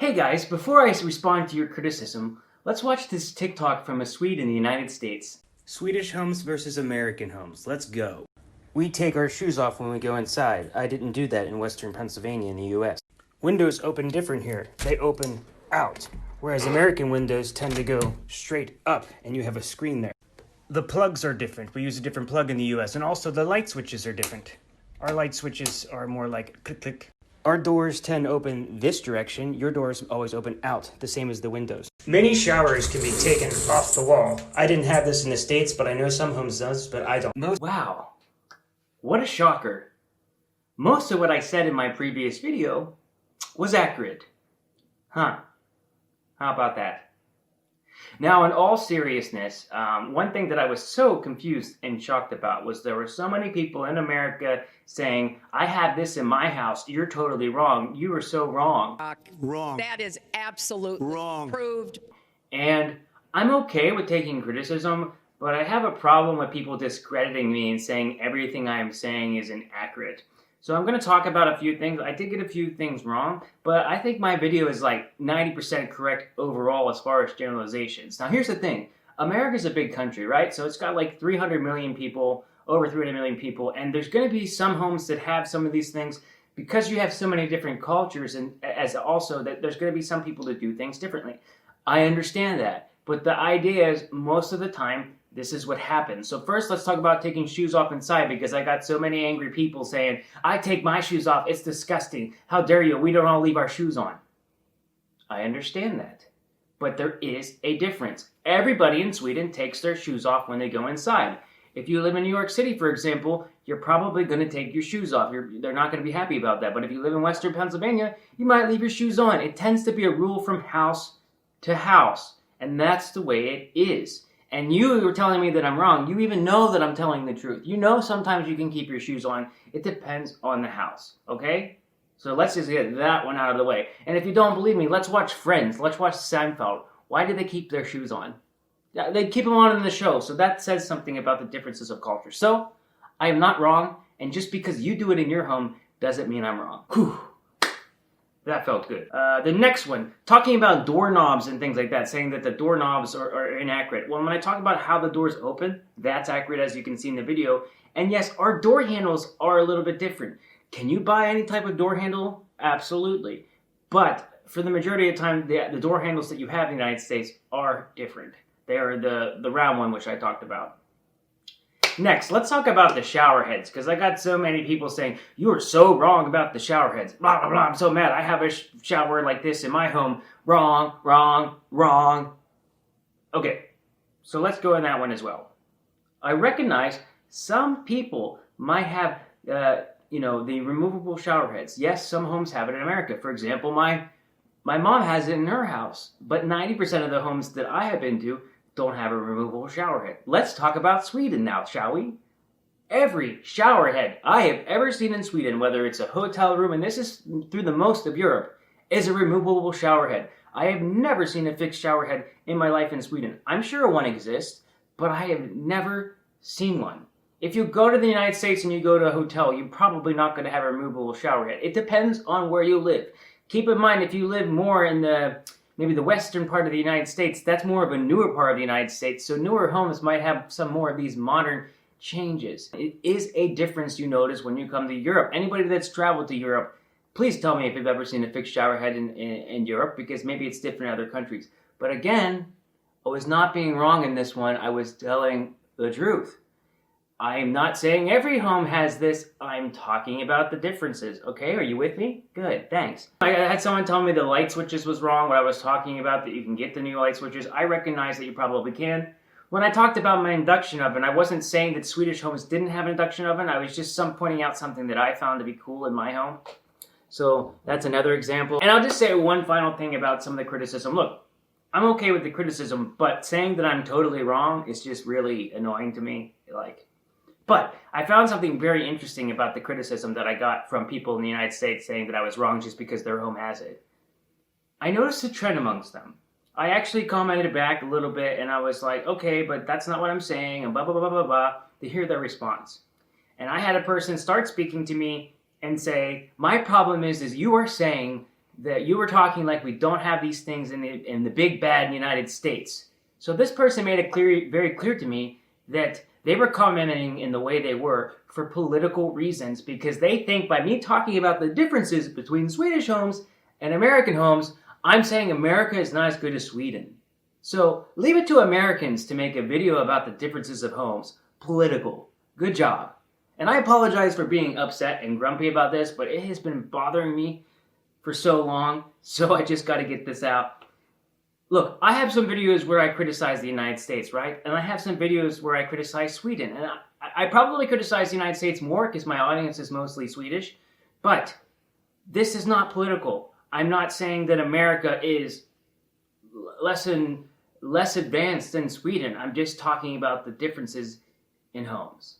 Hey guys, before I respond to your criticism, let's watch this TikTok from a Swede in the United States. Swedish homes versus American homes. Let's go. We take our shoes off when we go inside. I didn't do that in Western Pennsylvania in the US. Windows open different here. They open out, whereas American windows tend to go straight up and you have a screen there. The plugs are different. We use a different plug in the US, and also the light switches are different. Our light switches are more like click click. Our doors tend to open this direction. Your doors always open out, the same as the windows. Many showers can be taken off the wall. I didn't have this in the States, but I know some homes does, but I don't. Wow, what a shocker. Most of what I said in my previous video was accurate. Huh, how about that? Now, in all seriousness, one thing that I was so confused and shocked about was there were so many people in America saying, I have this in my house, you're totally wrong, you are so wrong. Wrong. That is absolutely wrong. Proved. And I'm okay with taking criticism, but I have a problem with people discrediting me and saying everything I am saying is inaccurate. So I'm going to talk about a few things. I did get a few things wrong, but I think my video is like 90% correct overall as far as generalizations. Now here's the thing. America's a big country, right? So it's got like 300 million people, over 300 million people, and there's going to be some homes that have some of these things because you have so many different cultures, and as also that there's going to be some people that do things differently. I understand that, but the idea is most of the time this is what happens. So first, let's talk about taking shoes off inside, because I got so many angry people saying, I take my shoes off, it's disgusting. How dare you, we don't all leave our shoes on. I understand that, but there is a difference. Everybody in Sweden takes their shoes off when they go inside. If you live in New York City, for example, you're probably going to take your shoes off. They're not going to be happy about that. But if you live in Western Pennsylvania, you might leave your shoes on. It tends to be a rule from house to house, and that's the way it is. And you were telling me that I'm wrong. You even know that I'm telling the truth. You know sometimes you can keep your shoes on. It depends on the house, okay? So let's just get that one out of the way. And if you don't believe me, let's watch Friends. Let's watch Seinfeld. Why do they keep their shoes on? They keep them on in the show, so that says something about the differences of culture. So, I am not wrong, and just because you do it in your home doesn't mean I'm wrong. Whew. That felt good. The next one, talking about doorknobs and things like that, saying that the doorknobs are inaccurate. Well, when I talk about how the doors open, that's accurate, as you can see in the video. And yes, our door handles are a little bit different. Can you buy any type of door handle? Absolutely. But for the majority of the time, the door handles that you have in the United States are different. They are the round one, which I talked about. Next, let's talk about the shower heads, because I got so many people saying, you are so wrong about the shower heads. Blah, blah, blah, I'm so mad. I have a shower like this in my home. Wrong, wrong, wrong. Okay, so let's go in that one as well. I recognize some people might have, the removable shower heads. Yes, some homes have it in America. For example, my mom has it in her house, but 90% of the homes that I have been to don't have a removable shower head. Let's talk about Sweden now, shall we? Every shower head I have ever seen in Sweden, whether it's a hotel room, and this is through the most of Europe, is a removable shower head. I have never seen a fixed shower head in my life in Sweden. I'm sure one exists, but I have never seen one. If you go to the United States and you go to a hotel, you're probably not going to have a removable shower head. It depends on where you live. Keep in mind, if you live more in maybe the western part of the United States, that's more of a newer part of the United States, so newer homes might have some more of these modern changes. It is a difference you notice when you come to Europe. Anybody that's traveled to Europe, please tell me if you've ever seen a fixed shower head in Europe, because maybe it's different in other countries. But again, I was not being wrong in this one. I was telling the truth. I'm not saying every home has this. I'm talking about the differences. Okay, are you with me? Good, thanks. I had someone tell me the light switches was wrong, what I was talking about, that you can get the new light switches. I recognize that you probably can. When I talked about my induction oven, I wasn't saying that Swedish homes didn't have an induction oven. I was just pointing out something that I found to be cool in my home. So that's another example. And I'll just say one final thing about some of the criticism. Look, I'm okay with the criticism, but saying that I'm totally wrong is just really annoying to me. But I found something very interesting about the criticism that I got from people in the United States saying that I was wrong just because their home has it. I noticed a trend amongst them. I actually commented back a little bit, and I was like, okay, but that's not what I'm saying, and blah, blah, blah, blah, blah, to hear their response. And I had a person start speaking to me and say, my problem is you are saying that you were talking like we don't have these things in the big bad United States. So this person made it very clear to me that they were commenting in the way they were for political reasons, because they think by me talking about the differences between Swedish homes and American homes, I'm saying America is not as good as Sweden. So leave it to Americans to make a video about the differences of homes. Political. Good job. And I apologize for being upset and grumpy about this, but it has been bothering me for so long, so I just got to get this out. Look, I have some videos where I criticize the United States, right? And I have some videos where I criticize Sweden. And I probably criticize the United States more because my audience is mostly Swedish. But this is not political. I'm not saying that America is less advanced than Sweden. I'm just talking about the differences in homes.